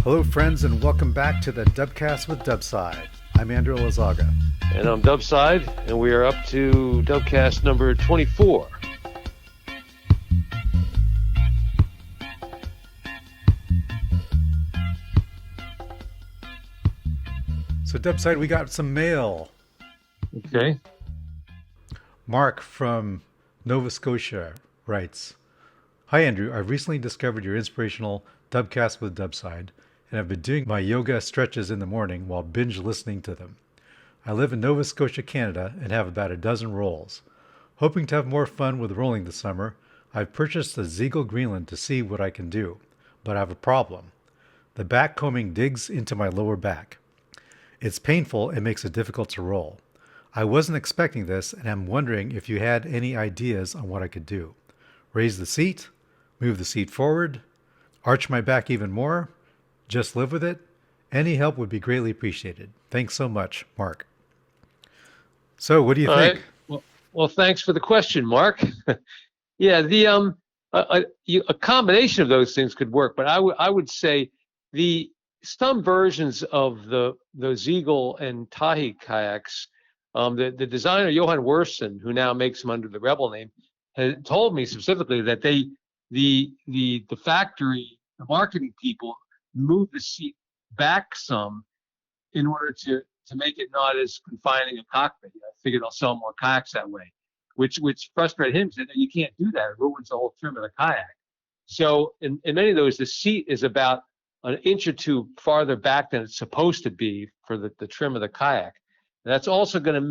Hello, friends, and welcome back to the DUBCAST with Dubside. I'm Andrew Lazaga. And I'm Dubside, and we are up to DUBCAST number 24. So, Dubside, we got some mail. Okay. Mark from Nova Scotia writes, "Hi, Andrew. I've recently discovered your inspirational DUBCAST with Dubside, and I've been doing my yoga stretches in the morning while binge listening to them. I live in Nova Scotia, Canada, and have about a dozen rolls. Hoping to have more fun with rolling this summer, I've purchased a Ziegel Greenland to see what I can do, but I have a problem. The back combing digs into my lower back. It's painful and makes it difficult to roll. I wasn't expecting this, and I'm wondering if you had any ideas on what I could do. Raise the seat, move the seat forward, arch my back even more, just live with it. Any help would be greatly appreciated. Thanks so much, Mark." So, what do you think? Right. Well, thanks for the question, Mark. Yeah, a combination of those things could work, but I would say some versions of the Ziegel and Tahi kayaks, the designer Johan Wersen, who now makes them under the Rebel name, had told me specifically that the factory, the marketing people, move the seat back some in order to make it not as confining a cockpit. I figured I'll sell more kayaks that way, which frustrated him. Said, "You can't do that. It ruins the whole trim of the kayak." So in many of those, the seat is about an inch or two farther back than it's supposed to be for the trim of the kayak. And that's also going to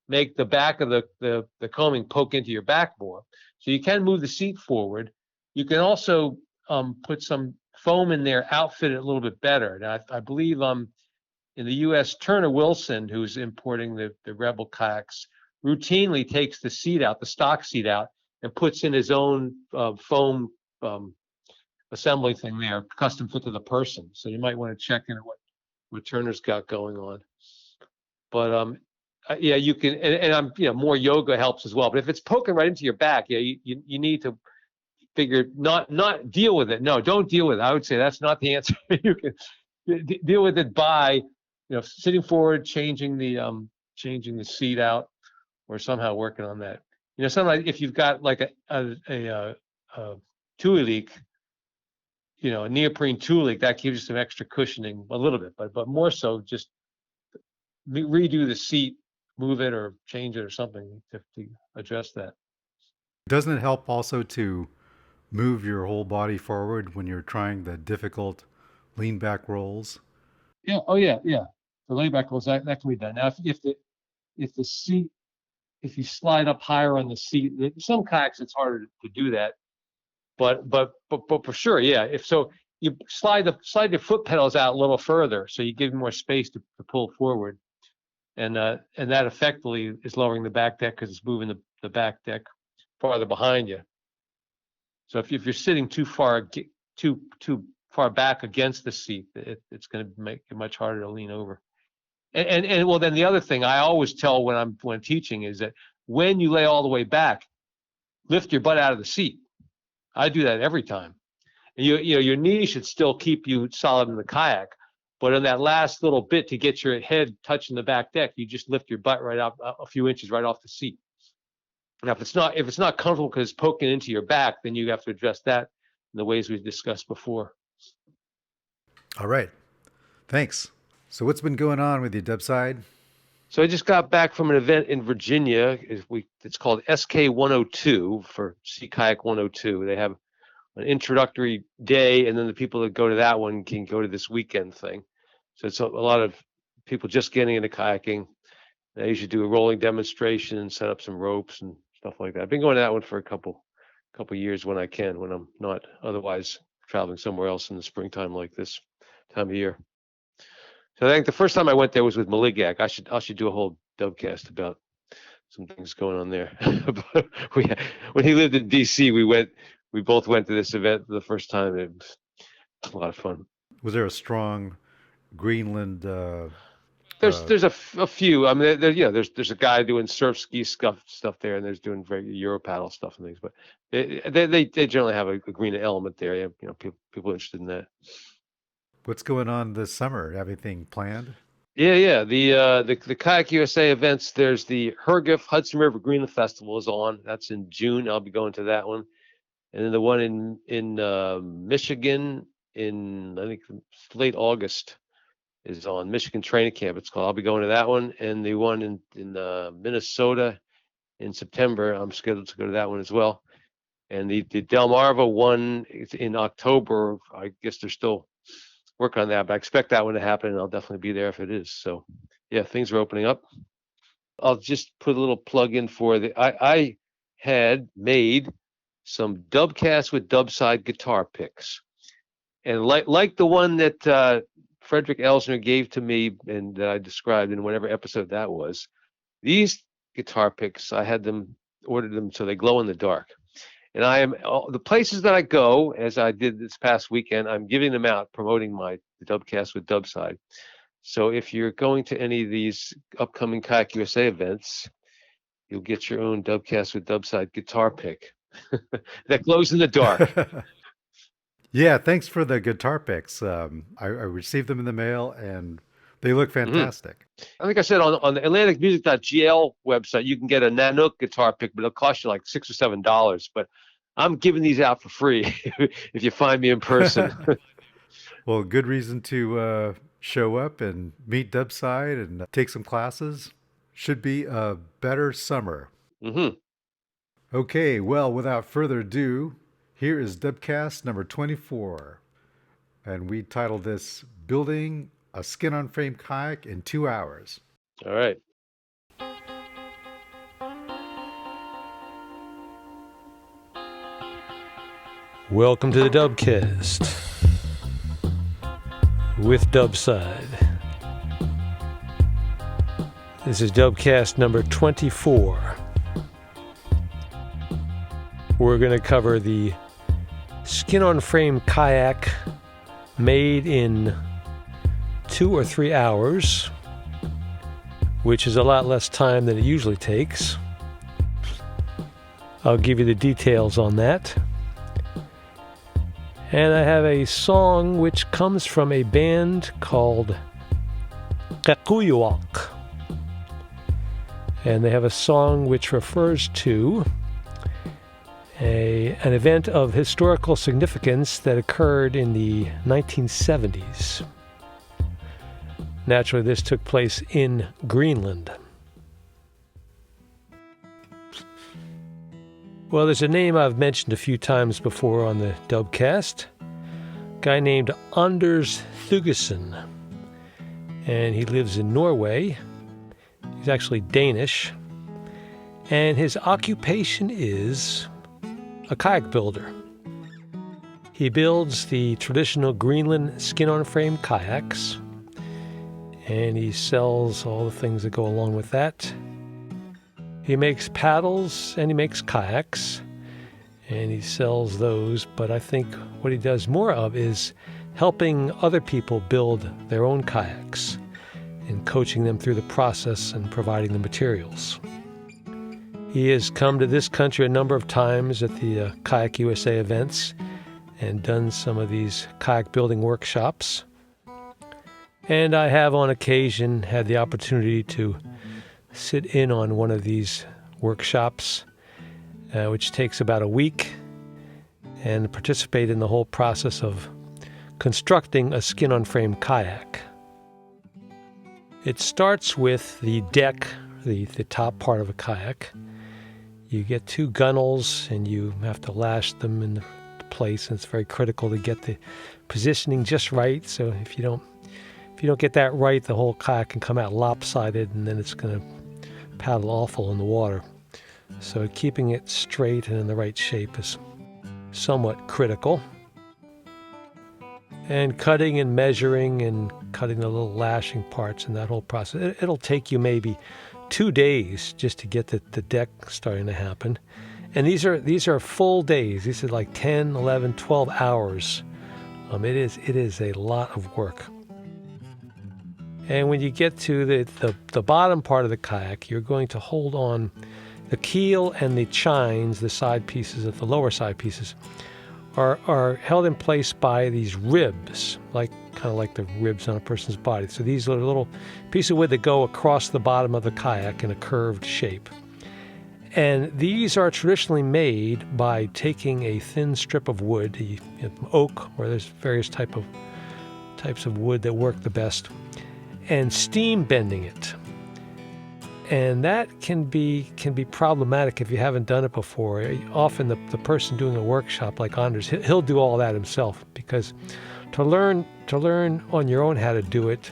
make the back of the combing poke into your back more. So you can move the seat forward. You can also put some foam in there, outfit it a little bit better. Now, I believe in the U.S., Turner Wilson, who's importing the Rebel kayaks, routinely takes the seat out, the stock seat out, and puts in his own foam assembly thing there, custom fit to the person. So you might want to check in what Turner's got going on. But yeah, you can, and I'm more yoga helps as well. But if it's poking right into your back, yeah, you need to figure not deal with it. No, don't deal with it. I would say that's not the answer. You can deal with it by sitting forward, changing the seat out, or somehow working on that. Sometimes if you've got like a tui leak, a neoprene tui leak, that gives you some extra cushioning a little bit, but more so just redo the seat, move it or change it or something to address that. Doesn't it help also to move your whole body forward when you're trying the difficult lean back rolls? Yeah. Oh yeah. The lean back rolls that can be done. Now, if the seat, if you slide up higher on the seat, some kayaks it's harder to do that. But for sure, yeah. If so, you slide your foot pedals out a little further, so you give more space to pull forward, and that effectively is lowering the back deck because it's moving the back deck farther behind you. So if you're sitting too far back against the seat, it's going to make it much harder to lean over. And well, then the other thing I always tell when I'm teaching is that when you lay all the way back, lift your butt out of the seat. I do that every time. And your knee should still keep you solid in the kayak, but in that last little bit to get your head touching the back deck, you just lift your butt right up a few inches right off the seat. Now, if it's not comfortable because it's poking into your back, then you have to address that in the ways we've discussed before. All right. Thanks. So what's been going on with you, Dubside? So I just got back from an event in Virginia. It's called SK 102 for Sea Kayak 102. They have an introductory day, and then the people that go to that one can go to this weekend thing. So it's a lot of people just getting into kayaking. They usually do a rolling demonstration and set up some ropes and stuff like that. I've been going to that one for a couple years when I can, when I'm not otherwise traveling somewhere else in the springtime like this time of year. So I think the first time I went there was with Maligak. I should do a whole DUBCAST about some things going on there. When he lived in DC, we both went to this event for the first time. It was a lot of fun. Was there a strong Greenland? There's a few. I mean, there's a guy doing surf ski stuff there, and there's doing very Euro paddle stuff and things. But they generally have a green element there. People interested in that. What's going on this summer? Anything planned? Yeah. The Kayak USA events. There's the Hergif Hudson River Greenland Festival is on. That's in June. I'll be going to that one, and then the one in Michigan in I think late August is on Michigan Training Camp. It's called. I'll be going to that one, and the one in Minnesota in September. I'm scheduled to go to that one as well. And the Delmarva one is in October. I guess they're still working on that, but I expect that one to happen, and I'll definitely be there if it is. So, yeah, things are opening up. I'll just put a little plug in for I had made some Dubcast with Dubside guitar picks, and like the one that Frederick Elsner gave to me and that I described in whatever episode that was. These guitar picks, I had them ordered them so they glow in the dark. And I am the places that I go, as I did this past weekend, I'm giving them out, promoting my Dubcast with Dubside. So if you're going to any of these upcoming Kayak USA events, you'll get your own Dubcast with Dubside guitar pick that glows in the dark. Yeah, thanks for the guitar picks. I received them in the mail and they look fantastic. I think I said on the AtlanticMusic.gl website, you can get a Nanook guitar pick, but it'll cost you like $6 or $7. But I'm giving these out for free if you find me in person. Well, good reason to show up and meet Dubside and take some classes. Should be a better summer. Mm-hmm. Okay, well, without further ado, here is Dubcast number 24. And we titled this Building a Skin-on-Frame Kayak in 2 hours. All right. Welcome to the Dubcast with Dubside. This is Dubcast number 24. We're going to cover the skin-on-frame kayak made in 2 or 3 hours, which is a lot less time than it usually takes. I'll give you the details on that. And I have a song which comes from a band called Qeqquaq. And they have a song which refers to an event of historical significance that occurred in the 1970s. Naturally, this took place in Greenland. Well, there's a name I've mentioned a few times before on the Dubcast. A guy named Anders Thygesen. And he lives in Norway. He's actually Danish. And his occupation is a kayak builder. He builds the traditional Greenland skin-on-frame kayaks. And he sells all the things that go along with that. He makes paddles and he makes kayaks, and he sells those, but I think what he does more of is helping other people build their own kayaks and coaching them through the process and providing the materials. He has come to this country a number of times at the Kayak USA events and done some of these kayak building workshops. And I have on occasion had the opportunity to sit in on one of these workshops, which takes about a week, and participate in the whole process of constructing a skin-on-frame kayak. It starts with the deck, the top part of a kayak. You get 2 gunnels and you have to lash them into place, and it's very critical to get the positioning just right. So if you don't get that right, the whole kayak can come out lopsided, and then it's going to paddle awful in the water. So keeping it straight and in the right shape is somewhat critical. And cutting and measuring and cutting the little lashing parts and that whole process. It'll take you maybe 2 days just to get the deck starting to happen. And these are full days. These are like 10, 11, 12 hours. It is a lot of work. And when you get to the bottom part of the kayak, you're going to hold on the keel and the chines, the side pieces, the lower side pieces, are held in place by these ribs, kind of like the ribs on a person's body. So these are little pieces of wood that go across the bottom of the kayak in a curved shape. And these are traditionally made by taking a thin strip of wood, oak, or there's various types of wood that work the best, and steam bending it. And that can be problematic if you haven't done it before. Often the person doing a workshop like Anders, he'll do all that himself, because to learn on your own how to do it,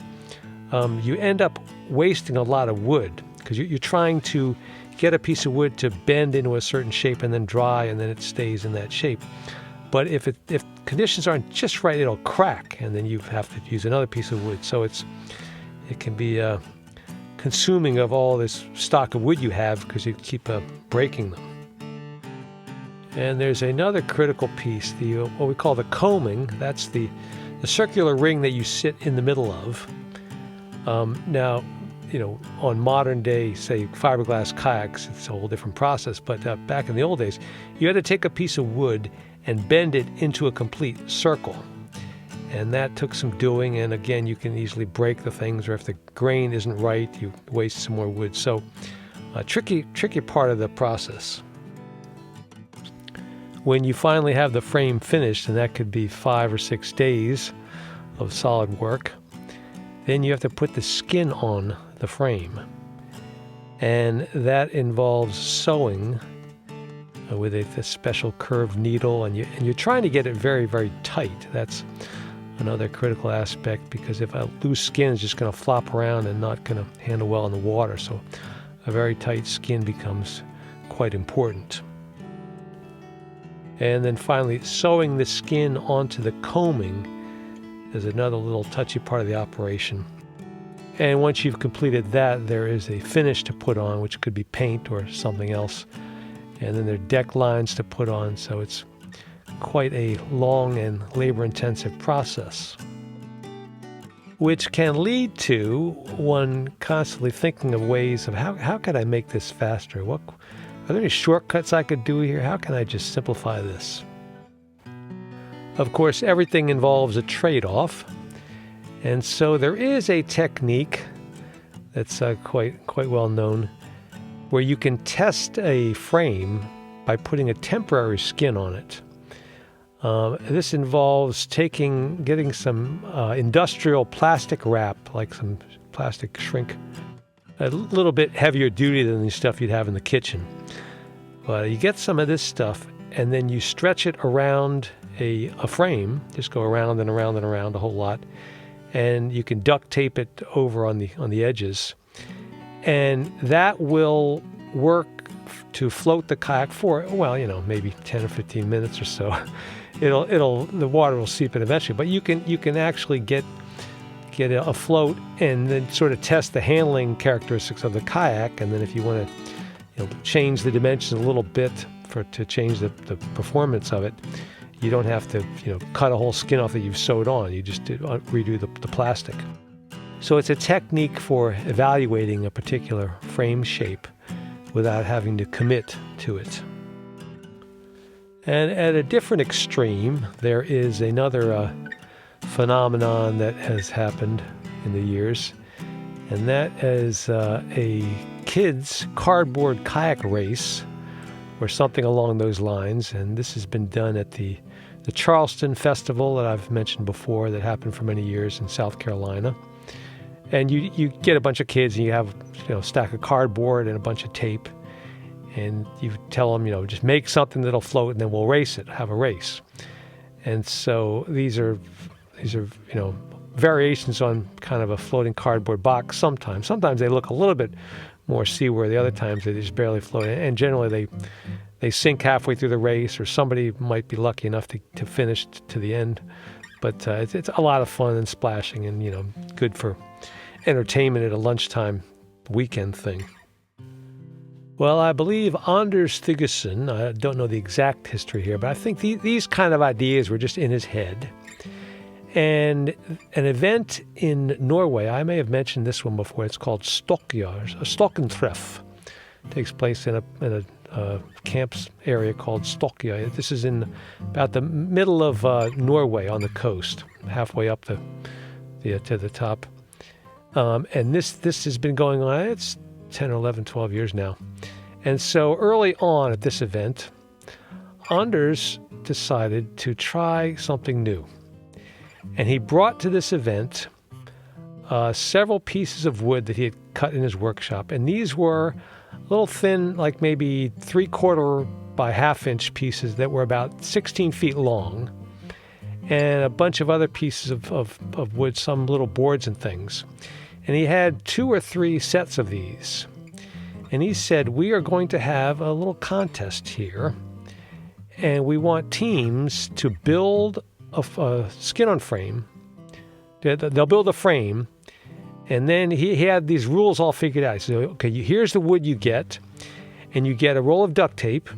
you end up wasting a lot of wood, because you're trying to get a piece of wood to bend into a certain shape and then dry, and then it stays in that shape. But if conditions aren't just right, it'll crack, and then you have to use another piece of wood. So it can be consuming of all this stock of wood you have, because you keep breaking them. And there's another critical piece, what we call the combing. That's the circular ring that you sit in the middle of. Now, on modern day, say, fiberglass kayaks, it's a whole different process. But back in the old days, you had to take a piece of wood and bend it into a complete circle. And that took some doing. And again, you can easily break the things, or if the grain isn't right, you waste some more wood. So a tricky part of the process. When you finally have the frame finished, and that could be 5 or 6 days of solid work, then you have to put the skin on the frame. And that involves sewing with a special curved needle, and you're trying to get it very, very tight. That's another critical aspect, because if a loose skin is just going to flop around and not going to handle well in the water, so a very tight skin becomes quite important. And then finally, sewing the skin onto the combing is another little touchy part of the operation. And once you've completed that, there is a finish to put on, which could be paint or something else. And then there are deck lines to put on, so it's quite a long and labor-intensive process, which can lead to one constantly thinking of ways of how could I make this faster? Are there any shortcuts I could do here? How can I just simplify this? Of course, everything involves a trade-off, and so there is a technique that's quite well known, where you can test a frame by putting a temporary skin on it. This involves getting some industrial plastic wrap, like some plastic shrink, a little bit heavier duty than the stuff you'd have in the kitchen. But you get some of this stuff, and then you stretch it around a frame, just go around and around and around a whole lot, and you can duct tape it over on the edges, and that will work to float the kayak for, maybe 10 or 15 minutes or so. The water will seep in eventually, but you can actually get a float and then sort of test the handling characteristics of the kayak. And then if you want to change the dimensions a little bit to change the performance of it, you don't have to cut a whole skin off that you've sewed on. You just redo the plastic. So it's a technique for evaluating a particular frame shape without having to commit to it. And at a different extreme, there is another phenomenon that has happened in the years, and that is a kids' cardboard kayak race or something along those lines. And this has been done at the Charleston Festival that I've mentioned before, that happened for many years in South Carolina. And you get a bunch of kids, and you have a stack of cardboard and a bunch of tape, and you tell them, just make something that'll float, and then we'll race it, have a race. And so these are variations on kind of a floating cardboard box. Sometimes they look a little bit more seaworthy. Other times they just barely float, and generally they sink halfway through the race, or somebody might be lucky enough to finish to the end. But it's a lot of fun and splashing, and good for entertainment at a lunchtime weekend thing. Well, I believe Anders Thygesen, I don't know the exact history here, but I think these kind of ideas were just in his head. And an event in Norway, I may have mentioned this one before, it's called Qeqquaq, a Stockentreff. It takes place in a camps area called Qeqquaq. This is in about the middle of Norway on the coast, halfway up to the top. And this has been going on, it's 10 or 11, 12 years now. And so early on at this event, Anders decided to try something new. And he brought to this event several pieces of wood that he had cut in his workshop. And these were little thin, like maybe 3/4 by 1/2 inch pieces that were about 16 feet long, and a bunch of other pieces of wood, some little boards and things. And he had 2 or 3 sets of these. And he said, we are going to have a little contest here, and we want teams to build a skin-on frame. They'll build a frame, and then he had these rules all figured out. He said, okay, here's the wood you get, and you get a roll of duct tape,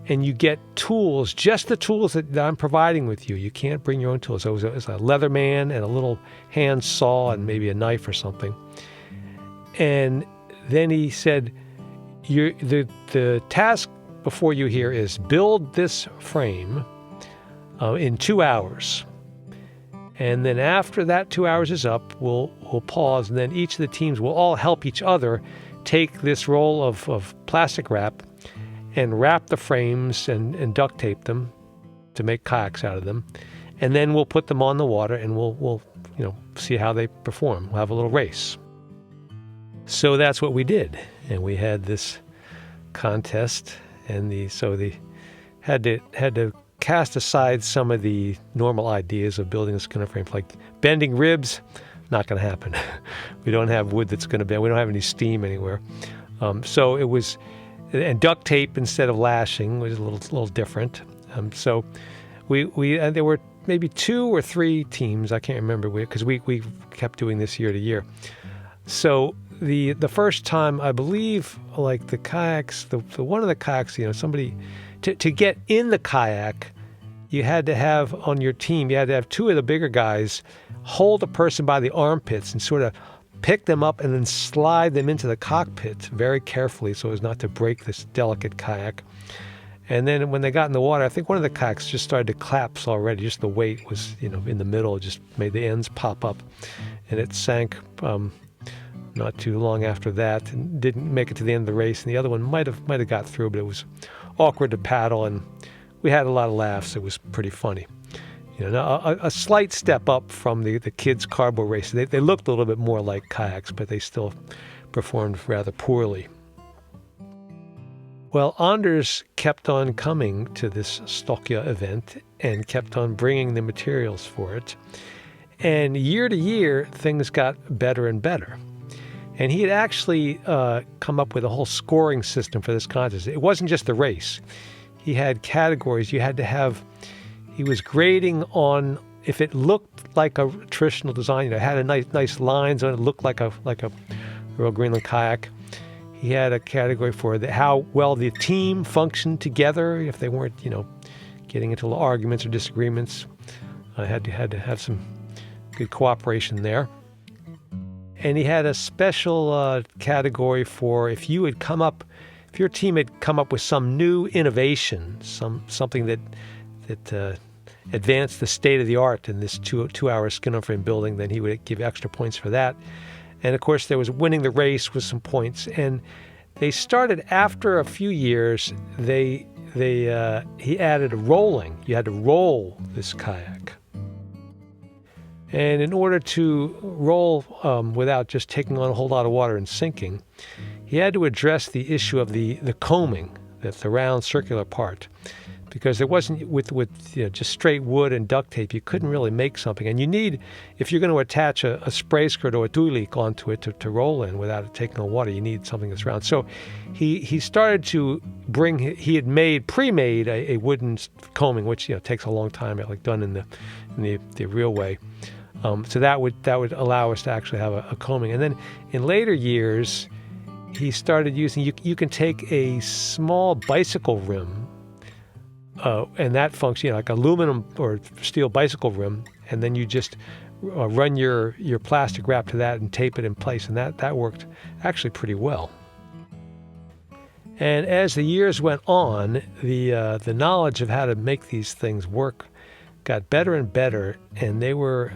and you get tools, just the tools that I'm providing with you. You can't bring your own tools. So it was a Leatherman and a little hand saw and maybe a knife or something. And then he said, the task before you here is build this frame in 2 hours. And then after that 2 hours is up, we'll pause, and then each of the teams will all help each other take this roll of plastic wrap and wrap the frames and duct tape them to make kayaks out of them. And then we'll put them on the water, and we'll see how they perform. We'll have a little race. So that's what we did. And we had this contest, and so they had to cast aside some of the normal ideas of building a skin frame, like bending ribs. Not going to happen. We don't have wood that's going to bend. We don't have any steam anywhere. So it was, and duct tape instead of lashing was a little different. So there were maybe 2 or 3 teams. I can't remember, because we kept doing this year to year. So the first time, I believe, like the kayaks, the one of the kayaks, somebody to get in the kayak, you had to have on your team, you had to have 2 of the bigger guys hold a person by the armpits and sort of pick them up and then slide them into the cockpit very carefully so as not to break this delicate kayak. And then when they got in the water, I think one of the kayaks just started to collapse already. Just the weight was, in the middle, just made the ends pop up, and it sank not too long after that, and didn't make it to the end of the race. And the other one might have got through, but it was awkward to paddle, and we had a lot of laughs. It was pretty funny. A slight step up from the kids' cardboard race. They looked a little bit more like kayaks, but they still performed rather poorly. Well, Anders kept on coming to this Qeqquaq event and kept on bringing the materials for it. And year to year, things got better and better. And he had actually come up with a whole scoring system for this contest. It wasn't just the race. He had categories. He was grading on if it looked like a traditional design. It had a nice lines on it, looked like a real Greenland kayak. He had a category for how well the team functioned together, if they weren't, getting into arguments or disagreements. I had to have some good cooperation there. And he had a special category for if your team had come up with some new innovation, something that advanced the state of the art in this 2-hour skin frame building, then he would give extra points for that. And of course, there was winning the race with some points. And they started after a few years. He added rolling. You had to roll this kayak. And in order to roll without just taking on a whole lot of water and sinking, he had to address the issue of the combing, the round circular part, because there wasn't with just straight wood and duct tape, you couldn't really make something. And you need, if you're going to attach a spray skirt or a tulik onto it to roll in without it taking on water, you need something that's round. So he started to he had pre-made a wooden combing, which takes a long time, like done in the real way. So that would allow us to actually have a combing. And then in later years, he started using, you can take a small bicycle rim, and that functions, like aluminum or steel bicycle rim, and then you just run your plastic wrap to that and tape it in place, and that worked actually pretty well. And as the years went on, the knowledge of how to make these things work got better and better, and they were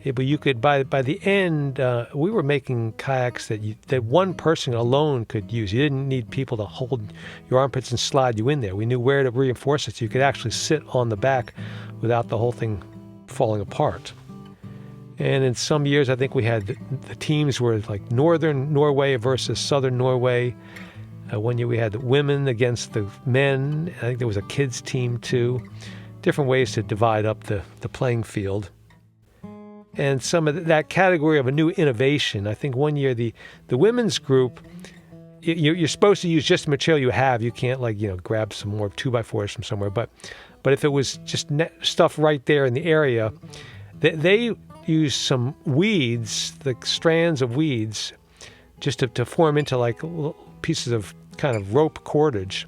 able. You could by the end, we were making kayaks that one person alone could use. You didn't need people to hold your armpits and slide you in there. We knew where to reinforce it, so you could actually sit on the back without the whole thing falling apart. And in some years, I think we had the teams were like northern Norway versus southern Norway. One year we had the women against the men. I think there was a kids team too. Different ways to divide up the playing field. And some of that category of a new innovation, I think one year the women's group, you're supposed to use just the material you have. You can't grab some more 2x4s from somewhere. But if it was just stuff right there in the area, they used some weeds, the strands of weeds, just to form into like little pieces of kind of rope cordage.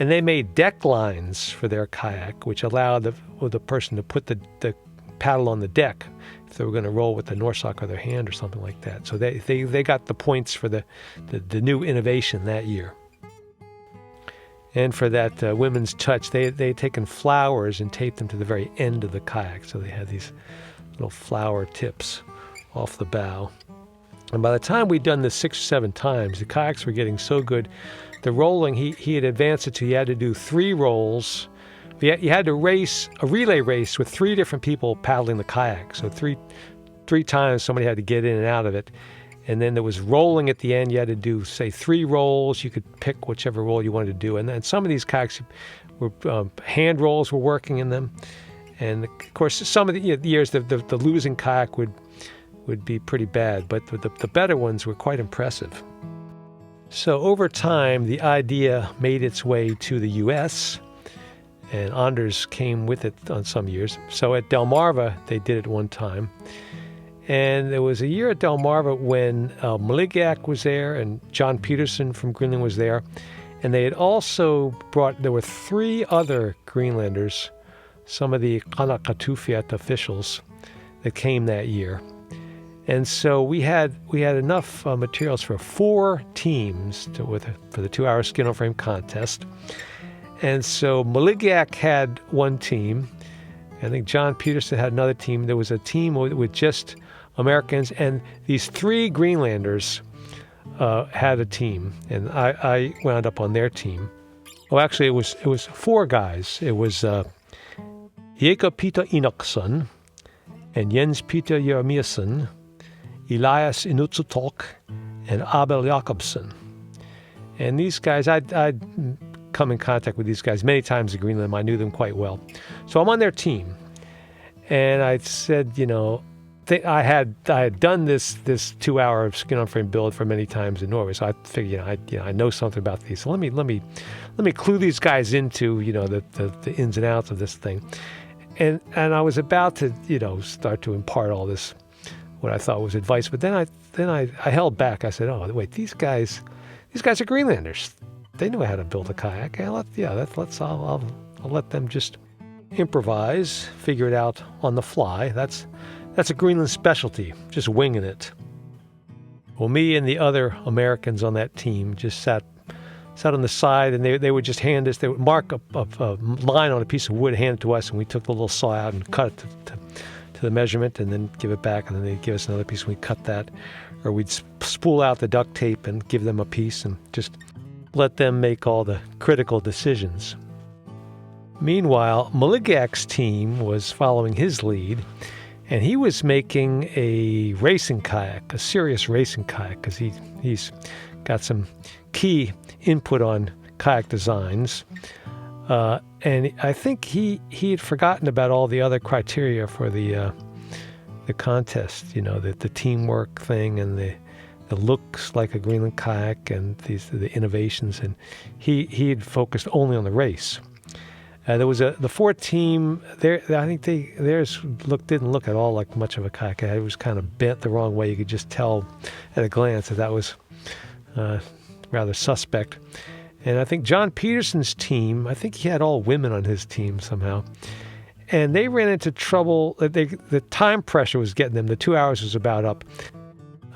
And they made deck lines for their kayak, which allowed the person to put the paddle on the deck if they were going to roll with the Norsok or their hand or something like that. So they got the points for the new innovation that year. And for that women's touch, they had taken flowers and taped them to the very end of the kayak. So they had these little flower tips off the bow. And by the time we'd done this 6 or 7 times, the kayaks were getting so good. The rolling, he had advanced it to, you had to do 3 rolls. You had to race, a relay race with 3 different people paddling the kayak. So three times somebody had to get in and out of it. And then there was rolling at the end. You had to do, say, 3 rolls. You could pick whichever roll you wanted to do. And then some of these kayaks were hand rolls were working in them. And of course, some of the years the losing kayak would be pretty bad, but the better ones were quite impressive. So over time, the idea made its way to the U.S., and Anders came with it on some years. So at Delmarva, they did it one time. And there was a year at Delmarva when Qeqquaq was there and John Peterson from Greenland was there. And they had also there were 3 other Greenlanders, some of the Qeqquaq officials that came that year. And so we had enough materials for 4 teams for the 2-hour skin-on-frame contest. And so Qeqquaq had one team. I think John Peterson had another team. There was a team with just Americans, and these 3 Greenlanders had a team, and I wound up on their team. Oh, actually, it was 4 guys. It was Jakob Peter Enochsson and Jens Peter Jeremiassen, Elias Inutsutok, and Abel Jakobsen. And these guys, I'd come in contact with these guys many times in Greenland. I knew them quite well. So I'm on their team. And I said, I had done this 2-hour skin-on-frame build for many times in Norway. So I figured, I know something about these. So let me clue these guys into, the ins and outs of this thing. And I was about to, start to impart all this, what I thought was advice. But then I held back. I said, oh, wait, these guys are Greenlanders. They know how to build a kayak. I'll let them just improvise, figure it out on the fly. That's a Greenland specialty, just winging it. Well, me and the other Americans on that team just sat on the side, and they would just hand us, they would mark a line on a piece of wood, hand it to us, and we took the little saw out and cut it to the measurement, and then give it back, and then they'd give us another piece, and we'd cut that. Or we'd spool out the duct tape and give them a piece and just let them make all the critical decisions. Meanwhile, Qeqquaq's team was following his lead, and he was making a racing kayak, a serious racing kayak, because he's got some key input on kayak designs. And I think he had forgotten about all the other criteria for the contest, the teamwork thing and the looks like a Greenland kayak and the innovations, and he had focused only on the race. There was the 4th team there. I think theirs didn't look at all like much of a kayak. It was kind of bent the wrong way. You could just tell at a glance that was rather suspect. And I think John Peterson's team, I think he had all women on his team somehow. And they ran into trouble. The time pressure was getting them. The 2 hours was about up.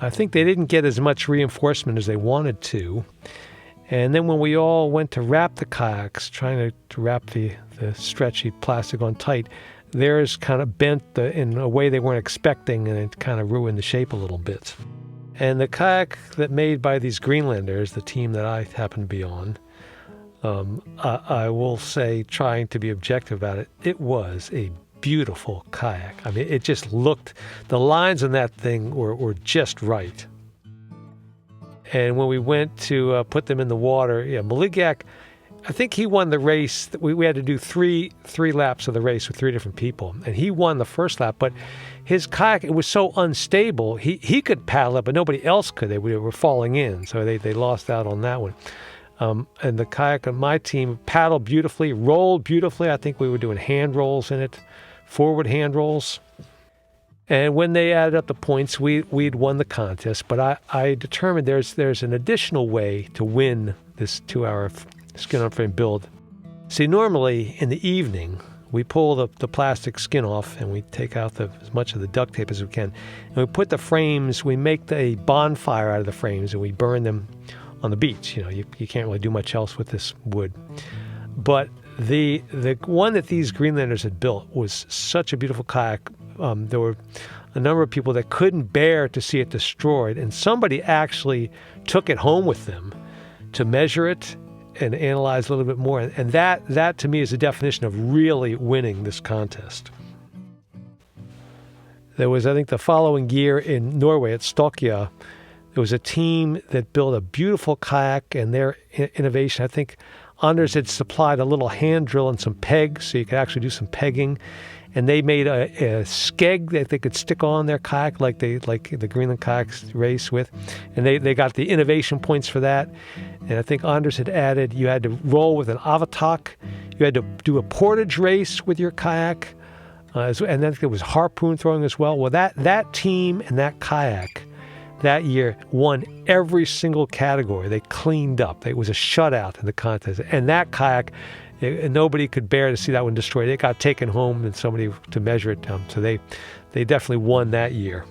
I think they didn't get as much reinforcement as they wanted to. And then when we all went to wrap the kayaks, trying to wrap the stretchy plastic on tight, theirs kind of bent in a way they weren't expecting, and it kind of ruined the shape a little bit. And the kayak that made by these Greenlanders, the team that I happen to be on, I will say, trying to be objective about it, it was a beautiful kayak. I mean, it just looked, the lines on that thing were just right. And when we went to put them in the water, Maligyak, I think he won the race. We had to do three laps of the race with 3 different people. And he won the first lap, but his kayak, it was so unstable. He could paddle it, but nobody else could. They were falling in, so they lost out on that one. And the kayak on my team paddled beautifully, rolled beautifully. I think we were doing hand rolls in it, forward hand rolls. And when they added up the points, we'd won the contest. But I determined there's an additional way to win this 2-hour skin-on-frame build. See, normally in the evening, we pull the plastic skin off and we take out as much of the duct tape as we can. And we put the frames, we make a bonfire out of the frames and we burn them on the beach. You can't really do much else with this wood. But the one that these Greenlanders had built was such a beautiful kayak. There were a number of people that couldn't bear to see it destroyed, and somebody actually took it home with them to measure it and analyze a little bit more. And that to me is the definition of really winning this contest. There was, I think, the following year in Norway at Qeqquaq, there was a team that built a beautiful kayak, and their innovation, I think Anders had supplied a little hand drill and some pegs, so you could actually do some pegging. And they made a skeg that they could stick on their kayak like the Greenland kayaks race with. And they got the innovation points for that. And I think Anders had added, you had to roll with an avatak. You had to do a portage race with your kayak. And then there was harpoon throwing as well. Well, that team and that kayak that year won every single category. They cleaned up. It was a shutout in the contest. And that kayak, nobody could bear to see that one destroyed. It got taken home and somebody to measure it. So they definitely won that year.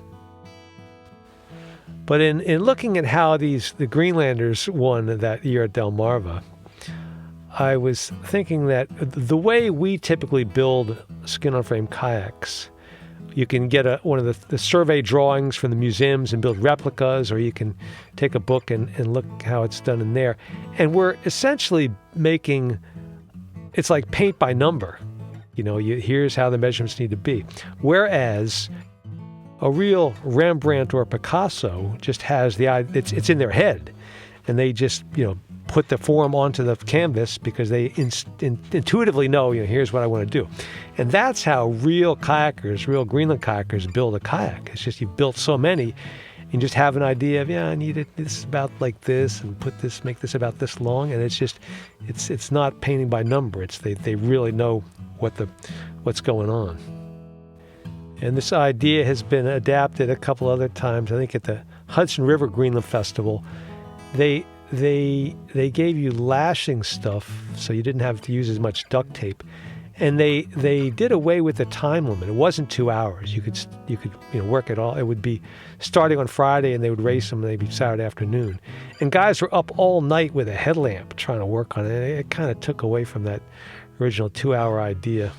But in looking at how the Greenlanders won that year at Delmarva, I was thinking that the way we typically build skin-on-frame kayaks, you can get one of the survey drawings from the museums and build replicas, or you can take a book and look how it's done in there. And we're essentially making, it's like paint by number. Here's how the measurements need to be. Whereas a real Rembrandt or Picasso just has it's in their head, and they just put the form onto the canvas because they intuitively know, here's what I want to do. And that's how real kayakers, real Greenland kayakers build a kayak. It's just you've built so many, and just have an idea of, I need it, this is about like this, and make this about this long. And it's not painting by number. They really know what's going on. And this idea has been adapted a couple other times. I think at the Hudson River Greenland Festival, they gave you lashing stuff so you didn't have to use as much duct tape. And they did away with the time limit. It wasn't 2 hours. You could work it all. It would be starting on Friday, and they would race them maybe Saturday afternoon. And guys were up all night with a headlamp trying to work on it. It kind of took away from that original 2-hour idea.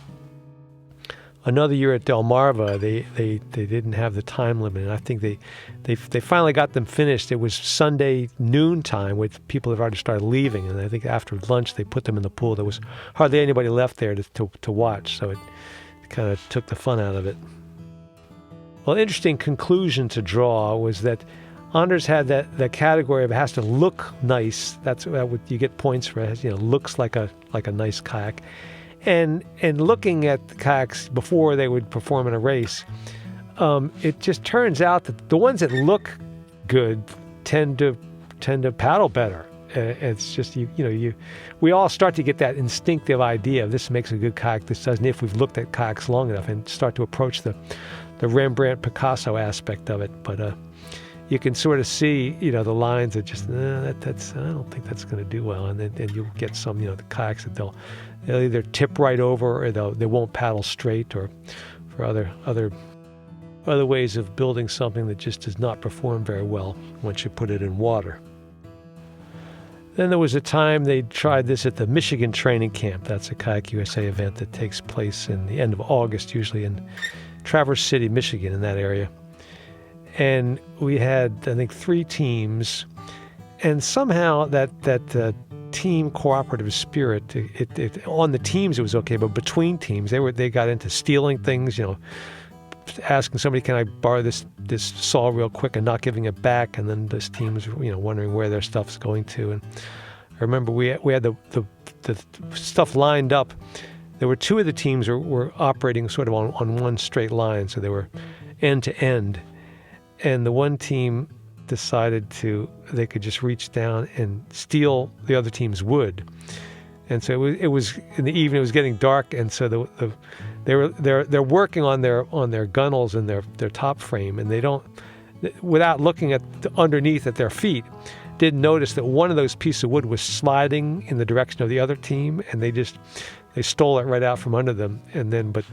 Another year at Delmarva, they didn't have the time limit, and I think they finally got them finished. It was Sunday noontime with people that already started leaving, and I think after lunch they put them in the pool. There was hardly anybody left there to watch, so it kind of took the fun out of it. Well, interesting conclusion to draw was that Anders had that category of it has to look nice. That's what you get points for. It looks like a nice kayak. And looking at the kayaks before they would perform in a race, it just turns out that the ones that look good tend to paddle better. It's just we all start to get that instinctive idea of this makes a good kayak, this doesn't, if we've looked at kayaks long enough, and start to approach the Rembrandt Picasso aspect of it. But you can sort of see the lines that just that's I don't think that's going to do well, and then you'll get some the kayaks that they'll either tip right over, or they won't paddle straight, or for other ways of building something that just does not perform very well once you put it in water. Then there was a time they tried this at the Michigan training camp. That's a Kayak USA event that takes place in the end of August, usually in Traverse City, Michigan, in that area. And we had, I think, 3 teams. And somehow that team cooperative spirit, it on the teams it was okay, but between teams they got into stealing things, asking somebody, can I borrow this saw real quick, and not giving it back, and then this team was wondering where their stuff's going to. And I remember we had the stuff lined up. There were 2 of the teams were operating sort of on one straight line, so they were end to end, and the one team decided they could just reach down and steal the other team's wood. And so it was in the evening, it was getting dark, and so they're working on their gunnels and their top frame, and they don't, without looking at underneath at their feet, didn't notice that one of those pieces of wood was sliding in the direction of the other team, and they stole it right out from under them. And then, but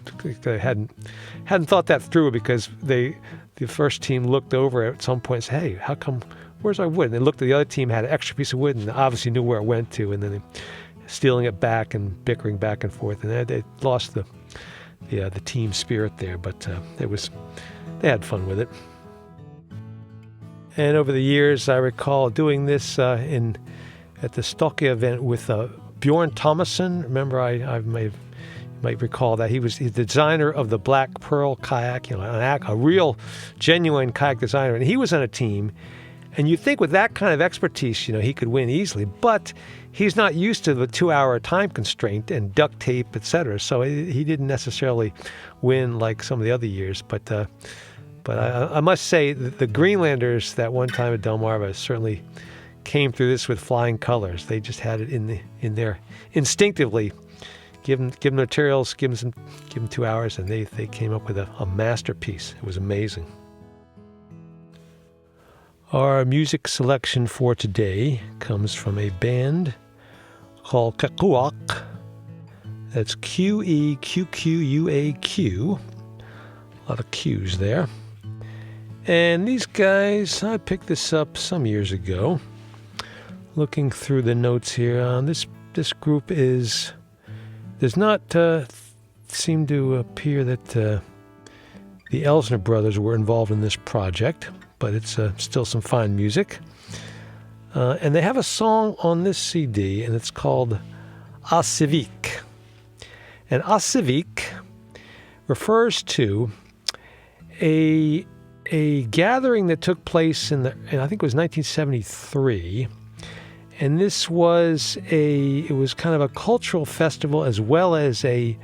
they hadn't thought that through, because the first team looked over at some point and said, hey, how come, where's our wood? And they looked at the other team, had an extra piece of wood, and obviously knew where it went to, and then they stealing it back and bickering back and forth. And they lost the team spirit there, but they had fun with it. And over the years, I recall doing this at the Stokke event with Bjorn Thomason. Remember, I might recall that he's the designer of the Black Pearl kayak, a real, genuine kayak designer, and he was on a team. And you'd think with that kind of expertise, he could win easily, but he's not used to the 2-hour time constraint and duct tape, etc. So he didn't necessarily win like some of the other years. But I must say that the Greenlanders that one time at Delmarva certainly came through this with flying colors. They just had it in there instinctively. Give them materials, give them 2 hours, and they came up with a masterpiece. It was amazing. Our music selection for today comes from a band called Qeqquaq. That's Qeqquaq. A lot of Q's there. And these guys, I picked this up some years ago. Looking through the notes here, this group does not seem to appear that the Elsner brothers were involved in this project, but it's still some fine music. And they have a song on this CD, and it's called Asivik. And Asivik refers to a gathering that took place in I think it was 1973. And this was it was kind of a cultural festival as well as a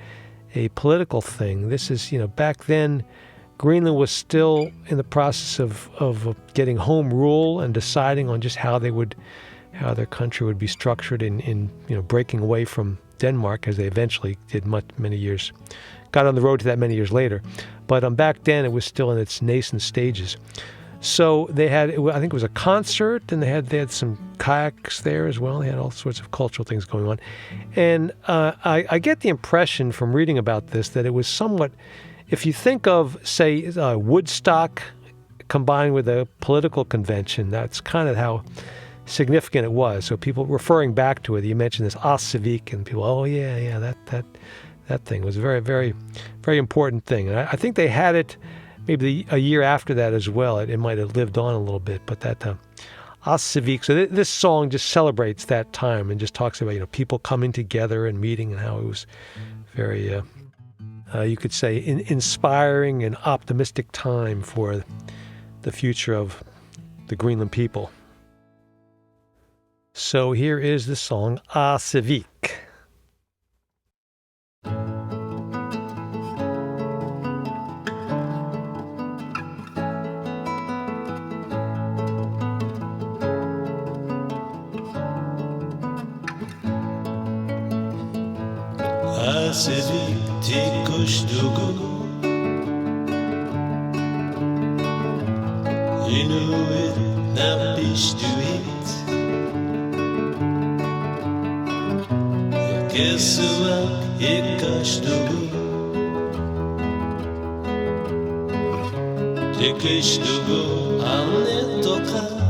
political thing. This is, back then, Greenland was still in the process of getting home rule and deciding on just how their country would be structured in breaking away from Denmark, as they eventually did many years, got on the road to that many years later. But back then it was still in its nascent stages. So they had, I think it was a concert, and they had some kayaks there as well. They had all sorts of cultural things going on. And I get the impression from reading about this that it was somewhat, if you think of, say, Woodstock combined with a political convention, that's kind of how significant it was. So people referring back to it, you mentioned this Asivik, and people, oh yeah, that thing was a very, very, very important thing. And I think they had it maybe a year after that as well. It might have lived on a little bit, but that Asivik. So this song just celebrates that time and just talks about people coming together and meeting, and how it was very, you could say, inspiring and optimistic time for the future of the Greenland people. So here is the song Asivik. Asivik til Qeqquaq Inuit nabistuit Qeqquaq Qeqquaq Qeqquaq Anetokaq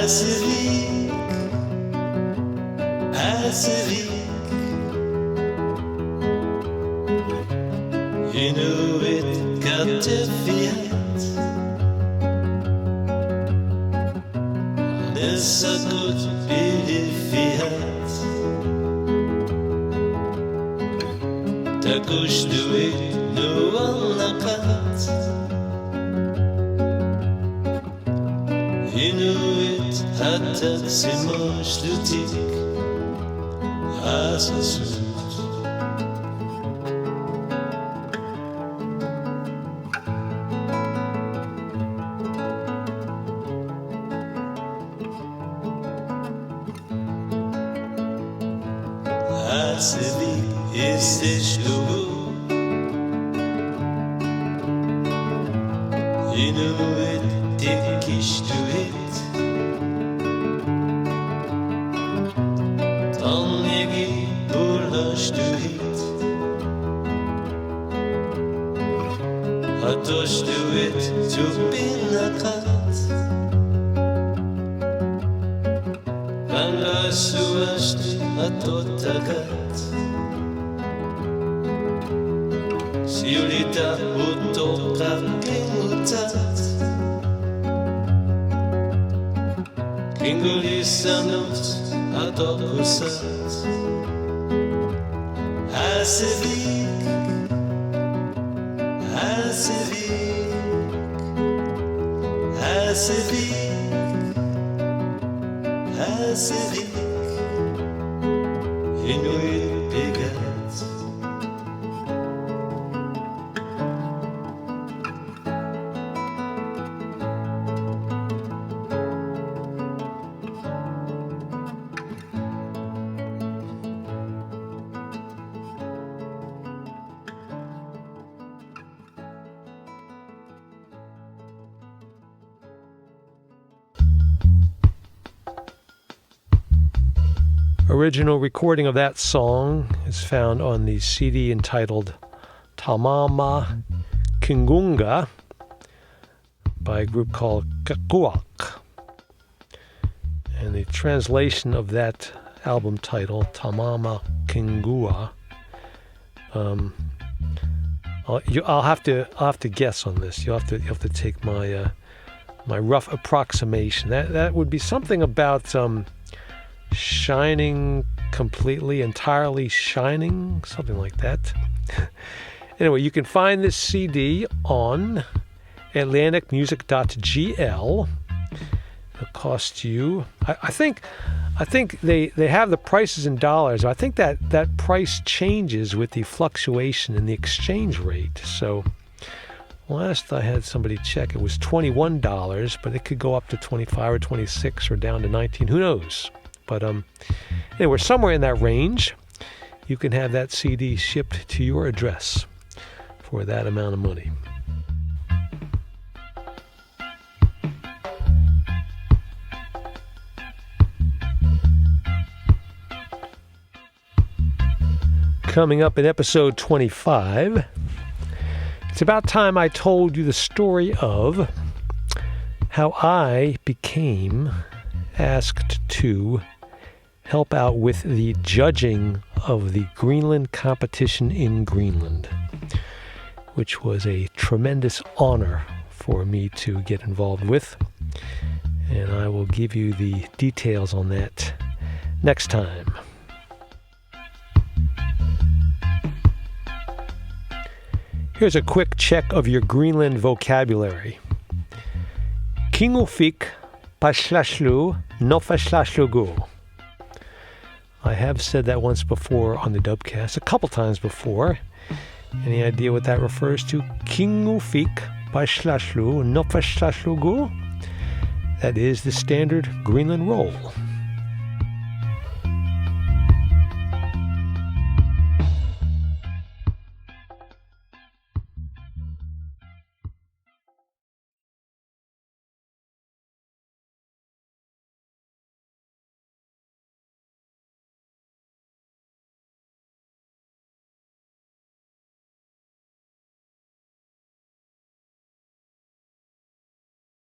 Hasevik, Hasevik. Inuit kattefiat. Nessa gut bilifiat. Takushtuit nuanakat. Inuit hatat simoshlutik. Asasut. Hasevik istishlugu. Inuit tikishtuit. Tanyegi burlashtuit. Hatoshtuit tupinakat. Kanrasuashtu atotakat. Siulita utokakimutat. Kingulisanut atokusat. Hasevik, Hasevik, Hasevik, Hasevik. Inuit begat. Original recording of that song is found on the CD entitled Tamarma, Qinngunnga by a group called Qeqquaq. And the translation of that album title, Tamarma, Qinngunnga, I'll have to guess on this. You'll have to take my my rough approximation. That would be something about shining completely, entirely shining, something like that. Anyway, you can find this CD on atlanticmusic.gl. It'll cost you, I think they have the prices in dollars. I think that price changes with the fluctuation in the exchange rate. So last I had somebody check, it was $21, but it could go up to 25 or 26 or down to 19. Who knows? But anyway, somewhere in that range, you can have that CD shipped to your address for that amount of money. Coming up in episode 25, it's about time I told you the story of how I became asked to help out with the judging of the Greenland competition in Greenland, which was a tremendous honor for me to get involved with. And I will give you the details on that next time. Here's a quick check of your Greenland vocabulary. Qeqquaq pashlashlu nofashlashlugu. I have said that once before on the DUBCAST, a couple times before. Any idea what that refers to? Qeqquaq pashlashlu nofashlashlugu. That is the standard Greenland roll.